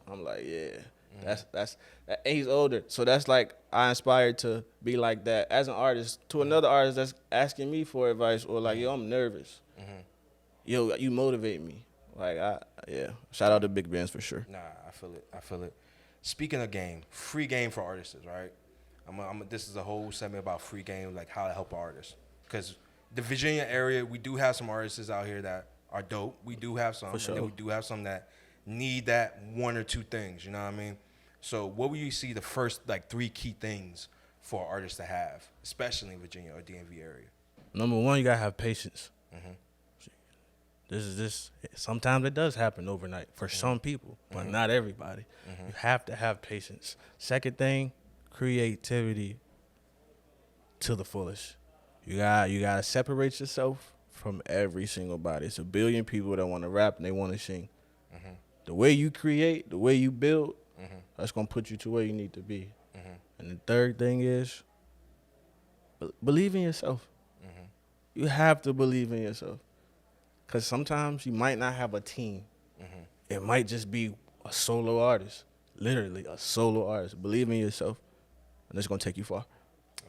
I'm like, yeah. That's and he's older. So that's like I inspired to be like that as an artist to another artist that's asking me for advice or like, yo, I'm nervous. Yo, you motivate me. Like, shout out to Big Benz for sure. Nah, I feel it. Speaking of game, free game for artists, right? This is a whole segment about free game, like how to help artists. Because the Virginia area, we do have some artists out here that are dope. We do have some. For sure. And then we do have some that need that one or two things, you know what I mean? So what would you see the first, like, 3 key things for artists to have, especially in Virginia or DMV area? Number one, you got to have patience. Sometimes it does happen overnight for some people, but not everybody. You have to have patience. Second thing, creativity to the fullest. You got to separate yourself from every single body. It's a billion people that want to rap and they want to sing. The way you create, the way you build, that's going to put you to where you need to be. And the third thing is believe in yourself. You have to believe in yourself. Because sometimes you might not have a team. It might just be a solo artist. Literally, a solo artist. Believe in yourself, and it's going to take you far.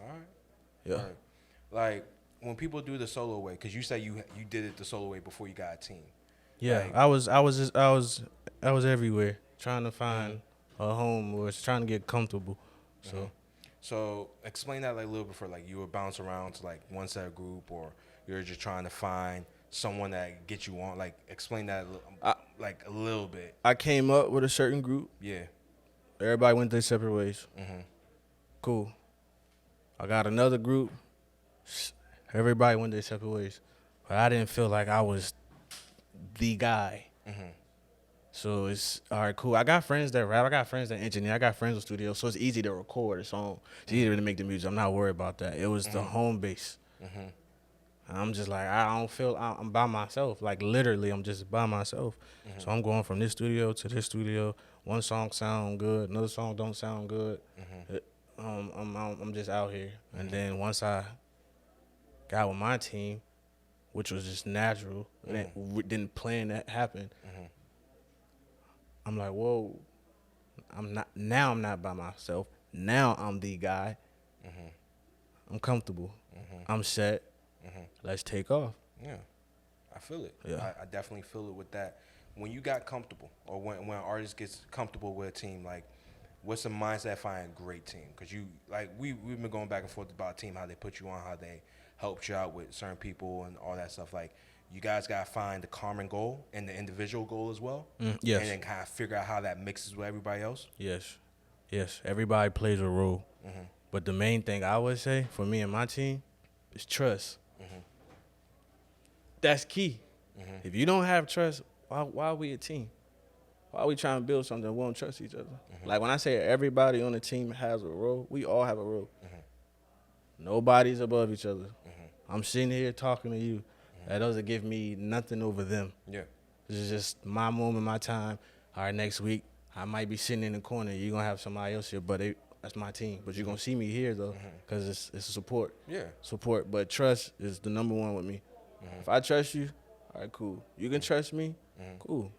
All right. Yeah. All right. Like, when people do the solo way, because you say you did it the solo way before you got a team. Yeah, Like, I was everywhere trying to find a home or trying to get comfortable. So explain that like a little bit for like you would bounce around to like one set of group or you're just trying to find someone that gets you on. Like explain that like a little bit. I came up with a certain group. Yeah. Everybody went their separate ways. Cool. I got another group. Everybody went their separate ways. But I didn't feel like I was the guy. So it's all right, cool. I got friends that rap. I got friends that engineer. I got friends in studio. So it's easy to record a song. It's easy to make the music. I'm not worried about that. It was the home base. And I'm just like, I don't feel I'm by myself. Like literally, I'm just by myself. So I'm going from this studio to this studio. One song sound good. Another song don't sound good. I'm just out here. And then once I got with my team, which was just natural, didn't plan that happen. I'm like, whoa, I'm not by myself. Now I'm the guy. I'm comfortable. I'm set. Let's take off. Yeah, I feel it. Yeah. I definitely feel it with that. When you got comfortable, or when an artist gets comfortable with a team, like, what's the mindset finding a great team? Because you, like, we've been going back and forth about team, how they put you on, how they helped you out with certain people and all that stuff. Like, you guys got to find the common goal and the individual goal as well. Yes. And then kind of figure out how that mixes with everybody else. Yes. Everybody plays a role. But the main thing I would say for me and my team is trust. That's key. If you don't have trust, why are we a team? Why are we trying to build something that we don't trust each other? Like when I say everybody on the team has a role, we all have a role. Nobody's above each other. I'm sitting here talking to you. That doesn't give me nothing over them. Yeah. This is just my moment, my time. All right, next week, I might be sitting in the corner. You're going to have somebody else here, but that's my team. But you're going to see me here, though, because it's a support. Yeah. Support. But trust is the number one with me. If I trust you, all right, cool. You can trust me, cool.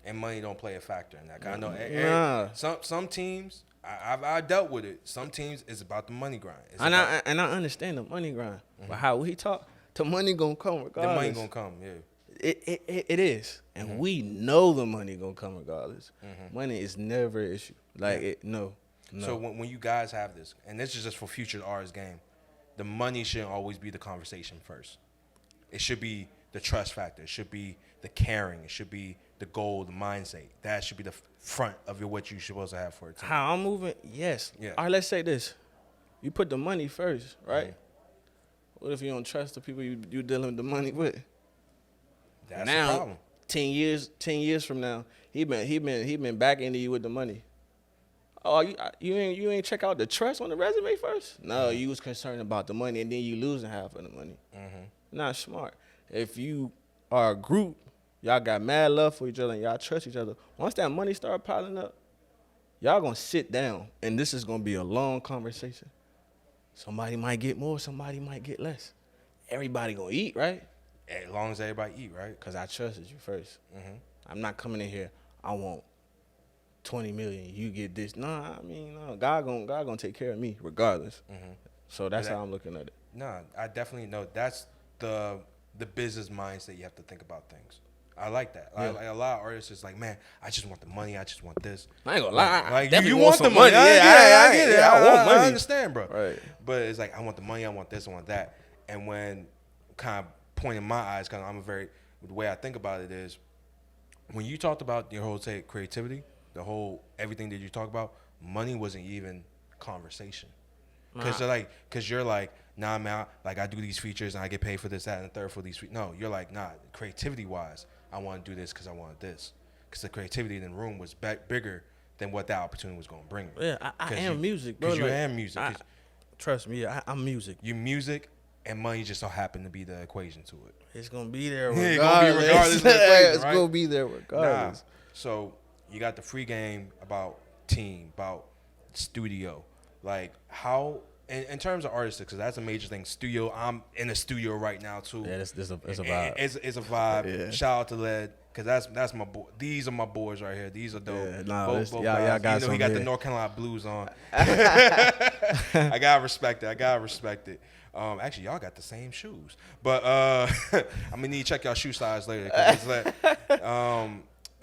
And money don't play a factor in that. I know some teams, I dealt with it. Some teams, it's about the money grind. I understand the money grind. But how we talk, the money going to come regardless. The money going to come, yeah. It is. And we know the money going to come regardless. Money is never an issue. Like, no. So when you guys have this, and this is just for future artist game, the money shouldn't always be the conversation first. It should be the trust factor. It should be the caring. It should be the goal, the mindset. That should be the front of what you're supposed to have for a team. How I'm moving, yes. Yeah. All right, let's say this. You put the money first, right? What if you don't trust the people you dealing with the money with? That's now, the problem. 10 years from now, he been back into you with the money. Oh, you ain't check out the trust on the resume first? No, you was concerned about the money, and then you losing half of the money. Not smart. If you are a group, y'all got mad love for each other, and y'all trust each other. Once that money start piling up, y'all gonna sit down, and this is gonna be a long conversation. Somebody might get more, somebody might get less. Everybody gonna eat, right? As long as everybody eat, right? Because I trusted you first. I'm not coming in here, I want 20 million, you get this. Nah, I mean, no, God gonna take care of me regardless. So that's how I'm looking at it. No, I definitely know. That's the business mindset you have to think about things. I like that. Yeah. Like a lot of artists is like, man, I just want the money. I just want this. I ain't gonna lie. I Like definitely you want the some money. I get it. I want money. I understand, bro. Right. But it's like I want the money. I want this. I want that. And when kind of pointing my eyes, kind of the way I think about it is, when you talked about your whole creativity, the whole everything that you talk about, money wasn't even conversation. Because you're like, nah, man, like I do these features and I get paid for this, that, and the third for these features. No, you're like, nah, creativity wise, I want to do this because I want this. Because the creativity in the room was bigger than what that opportunity was going to bring me. Yeah, I am music, bro. Because you like, am music. Trust me, I'm music. You music and money just so happen to be the equation to it. It's gonna be there Yeah, regardless. it's gonna be regardless of the equation, It's right? gonna be there regardless. Nah. So you got the free game about team, about studio. Like how, in terms of artists, because that's a major thing. Studio, I'm in the studio right now too. Yeah, it's a vibe. It's a vibe. Yeah. Shout out to Led, because that's my boy. These are my boys right here. These are dope. Yeah, nah, both y'all guys. got You know, he some got the here. North Carolina blues on. I gotta respect it. Actually, y'all got the same shoes, but I'm gonna need to check y'all shoe size later. 'Cause it's like,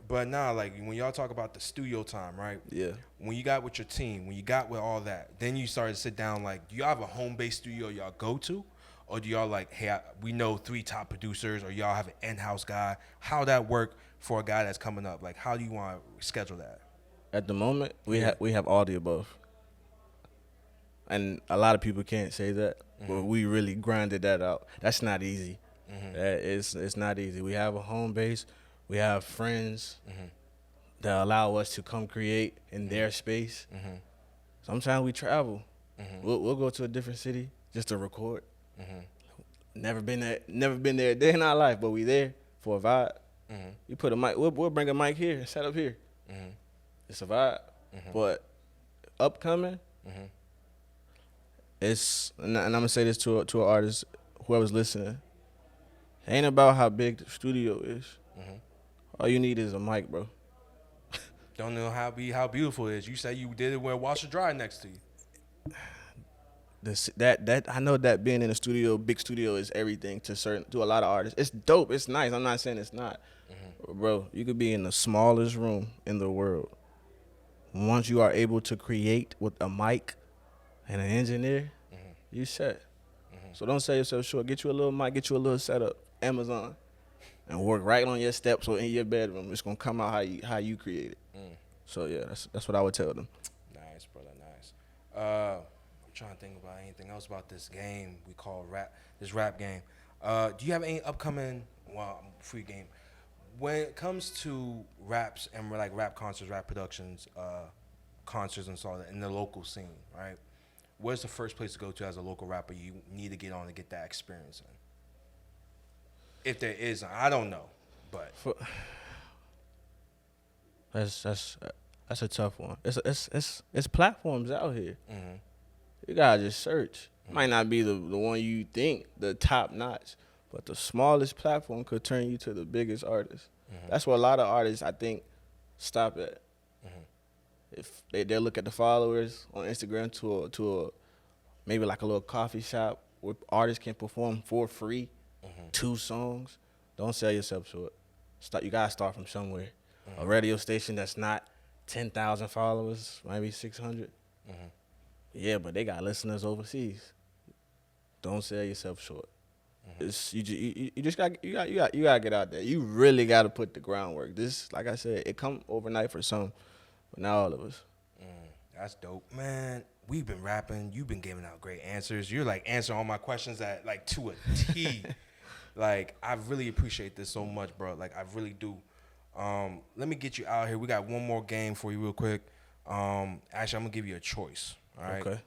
but nah, like when y'all talk about the studio time, right? Yeah. When you got with your team, when you got with all that, then you started to sit down. Like, do y'all have a home-based studio y'all go to, or do y'all like, hey, we know 3 top producers, or y'all have an in-house guy? How that work for a guy that's coming up? Like, how do you want to schedule that? At the moment, we have all the above, and a lot of people can't say that, but we really grinded that out. That's not easy. It's not easy. We have a home base. We have friends that allow us to come create in their space. Sometimes we travel. We'll go to a different city just to record. Never been there a day in our life, but we there for a vibe. You put a mic. We'll bring a mic here, set up here. It's a vibe. But upcoming, it's and I'm gonna say this to an artist, whoever's listening. It ain't about how big the studio is. All you need is a mic, bro. Don't know how beautiful it is. You say you did it where washer dry next to you. That I know that being in a studio, big studio, is everything to a lot of artists. It's dope. It's nice. I'm not saying it's not, bro. You could be in the smallest room in the world. Once you are able to create with a mic and an engineer, you set. So don't sell yourself short. Get you a little mic. Get you a little setup. Amazon. And work right on your steps or in your bedroom. It's gonna come out how you create it. So yeah, that's what I would tell them. Nice, brother, nice. I'm trying to think about anything else about this game we call rap. This rap game. Do you have any upcoming free game? When it comes to raps and like rap concerts, rap productions, concerts and so on in the local scene, right? Where's the first place to go to as a local rapper you need to get on to get that experience in? If there is, I don't know, but that's a tough one. It's platforms out here. You gotta just search. Might not be the one you think the top notch, but the smallest platform could turn you to the biggest artist. That's what a lot of artists, I think, stop at. If they look at the followers on Instagram to a maybe like a little coffee shop where artists can perform for free. 2 songs. Don't sell yourself short. You gotta start from somewhere. A radio station that's not 10,000 followers, maybe 600. Yeah, but they got listeners overseas. don't sell yourself short. It's, you just got you gotta get out there. You really gotta put the groundwork. This, like I said, it come overnight for some, but not all of us. That's dope, man. We've been rapping. You've been giving out great answers. You're like answering all my questions at like to a T. Like, I really appreciate this so much, bro. Like, I really do. Let me get you out here. We got one more game for you real quick. Actually, I'm gonna give you a choice. All right. Okay.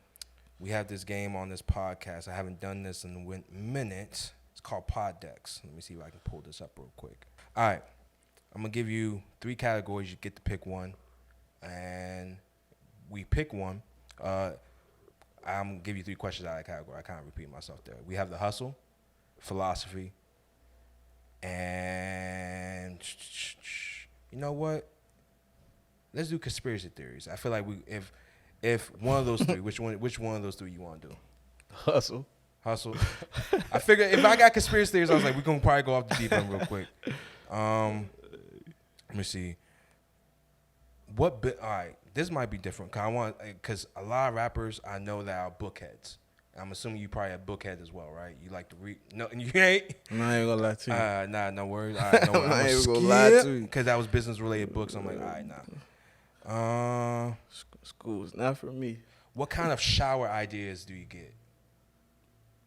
We have this game on this podcast. I haven't done this in a minute. It's called Pod Decks. Let me see if I can pull this up real quick. All right. I'm going to give you 3 categories. You get to pick one. And we pick one. I'm going to give you 3 questions out of the category. I can't repeat myself there. We have the hustle, philosophy, and you know what? Let's do conspiracy theories. I feel like if one of those 3, which one of those 3 you want to do? Hustle. I figured if I got conspiracy theories, I was like, we're going to probably go off the deep end real quick. Let me see. All right, this might be different. Because a lot of rappers I know that are bookheads. I'm assuming you probably have bookhead as well, right? You like to read. No, you ain't? I'm not even going to lie to you. Nah, no worries. All right, no worries. I'm not even going to lie to you. Because that was business-related books. I'm like, all right, nah. School's not for me. What kind of shower ideas do you get?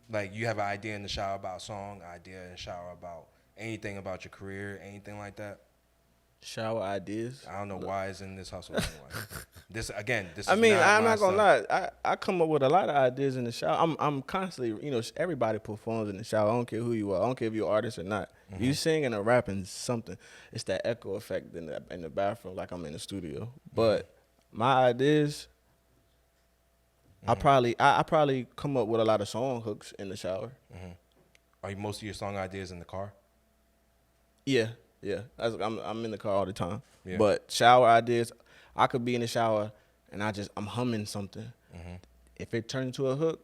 Like, you have an idea in the shower about a song, idea in the shower about anything about your career, anything like that? Shower ideas? I don't know why it's in this hustle anyway. This is I mean, I'm my not going stuff. to lie. I come up with a lot of ideas in the shower. I'm constantly, everybody performs in the shower. I don't care who you are. I don't care if you're an artist or not. You singing or rapping something. It's that echo effect in the bathroom like I'm in the studio. But my ideas, I probably come up with a lot of song hooks in the shower. Are most of your song ideas in the car? Yeah. I'm in the car all the time. Yeah. But shower ideas, I could be in the shower and I'm humming something. If it turns into a hook,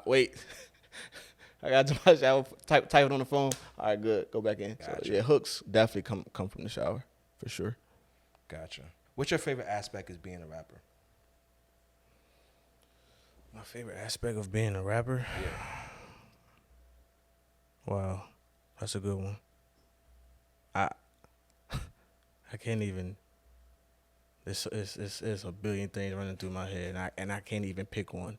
wait. I got to my shower, type it on the phone. All right, good. Go back in. Gotcha. So yeah, hooks definitely come from the shower for sure. Gotcha. What's your favorite aspect of being a rapper? My favorite aspect of being a rapper? Yeah. Wow, that's a good one. I can't even. It's a billion things running through my head, and I can't even pick one.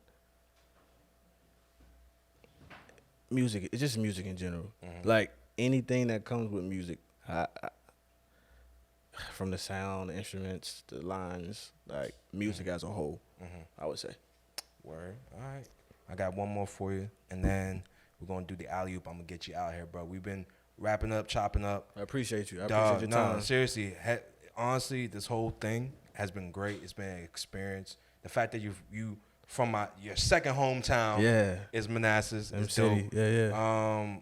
Music, it's just music in general. Like anything that comes with music, from the sound, the instruments, the lines, like music as a whole, I would say. Word. All right. I got one more for you, and then we're going to do the alley-oop. I'm going to get you out here, bro. We've been wrapping up, chopping up. I appreciate you. I appreciate your time. No, seriously. Honestly, this whole thing has been great. It's been an experience. The fact that you from your second hometown is Manassas. It's dope. Yeah.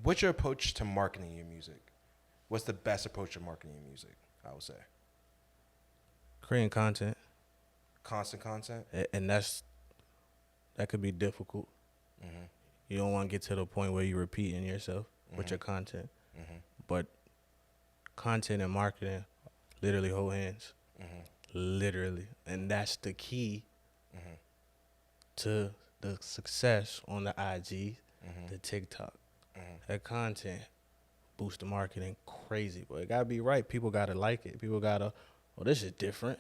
What's your approach to marketing your music? What's the best approach to marketing your music, I would say? Creating content. Constant content? And that could be difficult. You don't want to get to the point where you're repeating yourself with your content. But content and marketing literally hold hands. Literally. And that's the key to the success on the IG, the TikTok. That content boosts the marketing crazy. But it got to be right. People got to like it. People got to, this is different.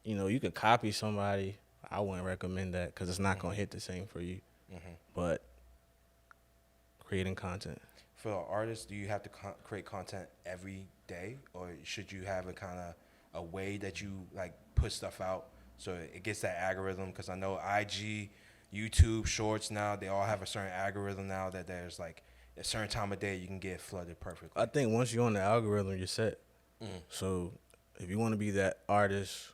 You can copy somebody. I wouldn't recommend that because it's not going to hit the same for you. But creating content. For an artist, do you have to create content every day, or should you have a way that you like put stuff out so it gets that algorithm? Because I know IG, YouTube, Shorts now, they all have a certain algorithm now that there's like a certain time of day you can get flooded perfectly. I think once you're on the algorithm, you're set. So if you want to be that artist,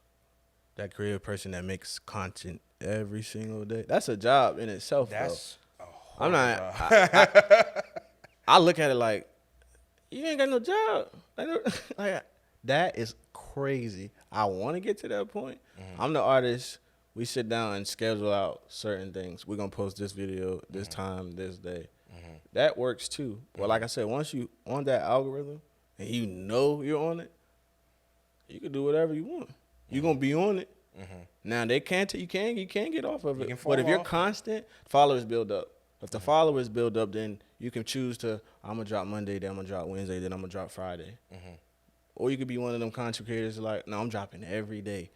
that creative person that makes content every single day, that's a job in itself. That's though. A whole job. I look at it like, you ain't got no job. Like that is crazy. I want to get to that point. I'm the artist. We sit down and schedule out certain things. We're going to post this video this time, this day. That works too. But like I said, once you on that algorithm and you know you're on it, you can do whatever you want. You're going to be on it. Now they can't. You can get off of it. But if fall you're off. constant, followers build up. If the followers build up, then you can choose to. I'm gonna drop Monday, then I'm gonna drop Wednesday, then I'm gonna drop Friday. Or you could be one of them content creators like, no, I'm dropping every day.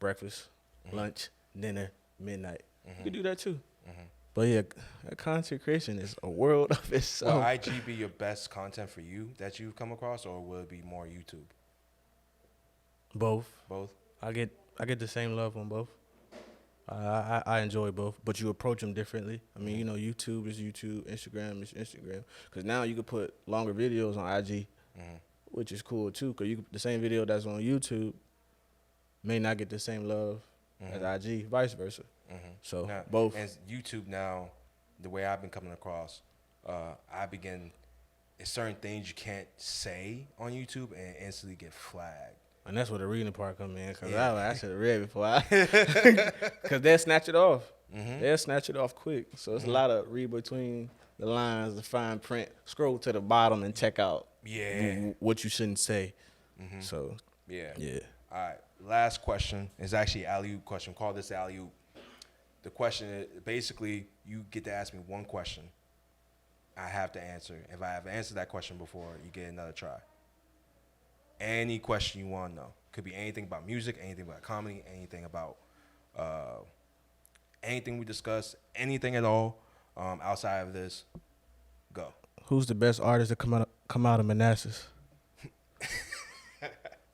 Breakfast, lunch, dinner, midnight. You could do that too. But yeah, content creation is a world of itself. Will IG be your best content for you that you've come across, or will it be more YouTube? Both. Both. I get the same love on both. I enjoy both, but you approach them differently. I mean, YouTube is YouTube, Instagram is Instagram. Because now you can put longer videos on IG, which is cool too. Because the same video that's on YouTube may not get the same love as IG, vice versa. So Now, both. And YouTube now, the way I've been coming across, it's certain things you can't say on YouTube and instantly get flagged. And that's where the reading part come in. Because Yeah. I should have read before because they'll snatch it off. They'll snatch it off quick. So it's a lot of read between the lines, the fine print. Scroll to the bottom and check out what you shouldn't say. So, Yeah. yeah. All right. Last question is actually alley-oop question. Call this alley-oop. The question is basically you get to ask me one question. I have to answer. If I have answered that question before, you get another try. Any question you want to know. Could be anything about music, anything about comedy, anything about anything we discuss, anything at all outside of this. Go. Who's the best artist to come out of Manassas?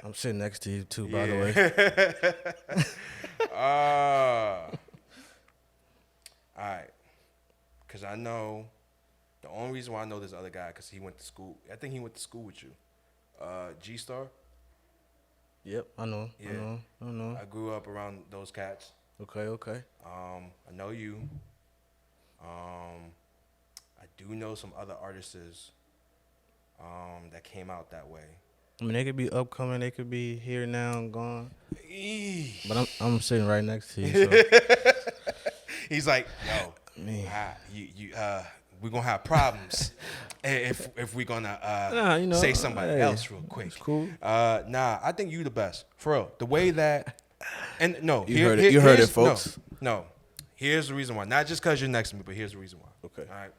I'm sitting next to you too, by the way. All right. Because I know, the only reason why I know this other guy, because he went to school. I think he went to school with you. G-Star. Yep, I know. Yeah. I know. I grew up around those cats. Okay. I know you. I do know some other artists that came out that way. I mean, they could be upcoming. They could be here now and gone. Eesh. But I'm sitting right next to you. So. He's like, yo, Man. we're gonna have problems if we're gonna say somebody else real quick. It's cool. I think you the best for real. The way that, and no, You heard it, folks. No, here's the reason why. Not just because you're next to me, but here's the reason why. Okay. All right.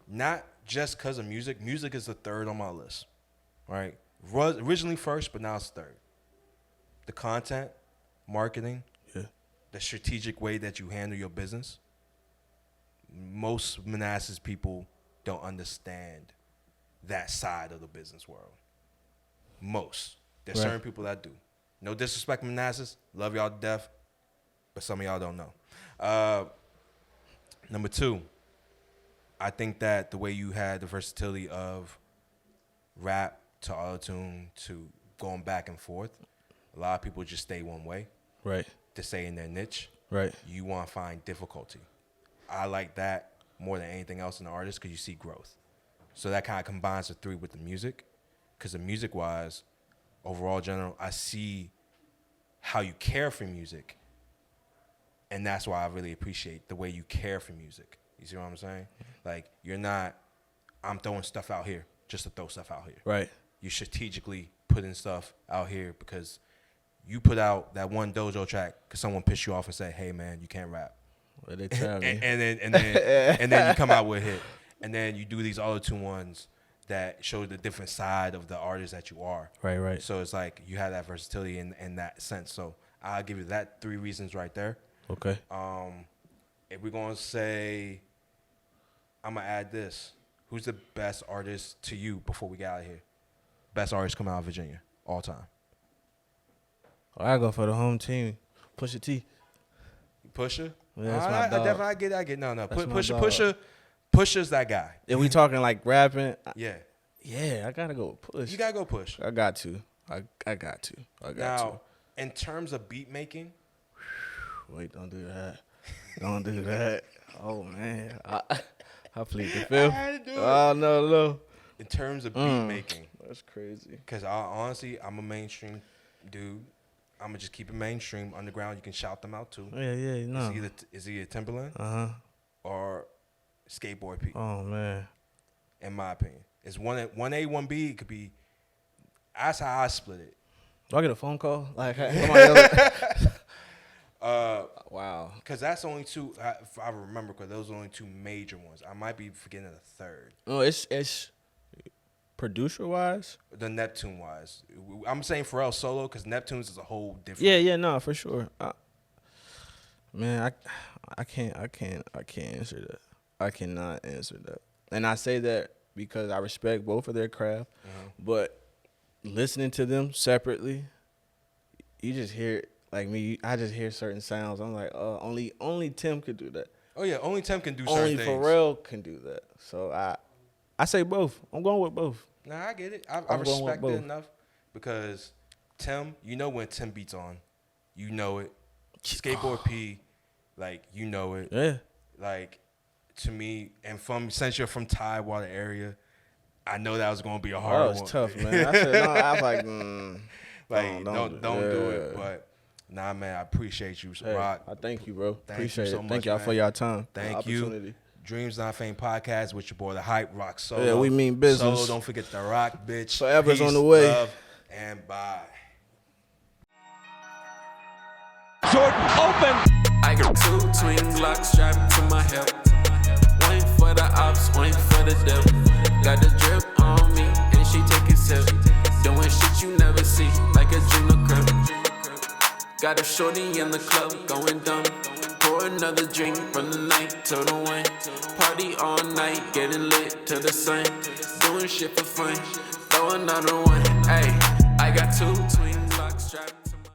Not just because of music. Music is the third on my list. All right. Was originally first, but now it's third. The content, marketing, the strategic way that you handle your business. Most Manassas people don't understand that side of the business world. Most. There's certain people that do. No disrespect, Manassas. Love y'all to death. But some of y'all don't know. Number two, I think that the way you had the versatility of rap to autotune to going back and forth, a lot of people just stay one way. Right. To stay in their niche. Right. You want to find difficulty. I like that more than anything else in the artist because you see growth. So that kind of combines the three with the music. Because the music-wise, overall general, I see how you care for music. And that's why I really appreciate the way you care for music. You see what I'm saying? Like, you're not, I'm throwing stuff out here just to throw stuff out here. Right. You strategically putting stuff out here because you put out that one dojo track because someone pissed you off and said, hey, man, you can't rap. Well, they tell me. and then you come out with a hit. And then you do these Autotune ones that show the different side of the artist that you are. Right. So it's like you have that versatility in that sense. So I'll give you that 3 reasons right there. Okay. If we're going to say, I'm going to add this. Who's the best artist to you before we get out of here? Best artist coming out of Virginia all time. I go for the home team. Pusha T. Pusha? Yeah, that's my dog. Definitely I get. No. That's my Pusha's that guy. If we talking like rapping, Yeah. yeah, I gotta go with Push. You got to go Push. I got to. I got to. Now, in terms of beat making, Wait, don't do that. Don't do that. Oh man, I plead the fifth. had to do it. Oh no. in terms of beat making, That's crazy. because honestly, I'm a mainstream dude. I'm going to just keep it mainstream. Underground, you can shout them out too. Yeah, no. It's either Timberland or Skateboard P, Oh man. in my opinion. It's 1A, 1B. It could be, that's how I split it. Do I get a phone call? Like somebody else? Wow. Because that's only two, if I remember, because those are only two major ones. I might be forgetting the third. No, it's producer wise. The Neptune wise. I'm saying Roc Solo because Neptune's is a whole different. Yeah, no, for sure. Man, I can't answer that. I cannot answer that. And I say that because I respect both of their craft, but listening to them separately, you just hear, like me, I just hear certain sounds. I'm like, only Tim could do that. Oh yeah, only Tim can do certain things. Only Pharrell can do that. So I say both. I'm going with both. Nah, I get it. I respect it enough because Tim, you know when Tim beats on, you know it. Skateboard P, like you know it. Yeah. Like to me, and since you're from Tidewater area, I know that was gonna be a hard one. That was tough, man. I said no. I was like, don't do it. But nah, man, I appreciate you, Roc. I thank you, bro. Appreciate it. so much, thank y'all man. for y'all time. Thank you. Dreams Not Fame Podcast with your boy, the Hype, Roc Solo. Yeah, we mean business. Solo, don't forget the Rock, bitch. Forever's Peace, on the way. Love, and bye. Jordan open. I got 2 twin Glocks strapped to my hip. One for the ops, one for the devil. Got the drip on me, and she take a sip. Doing shit you never see, like a dream of crib. Got a shorty in the club, going dumb. Pour another drink from the night till the one. Party all night, getting lit till the sun. Doing shit for fun, throw another one. Ayy, I got 2 twin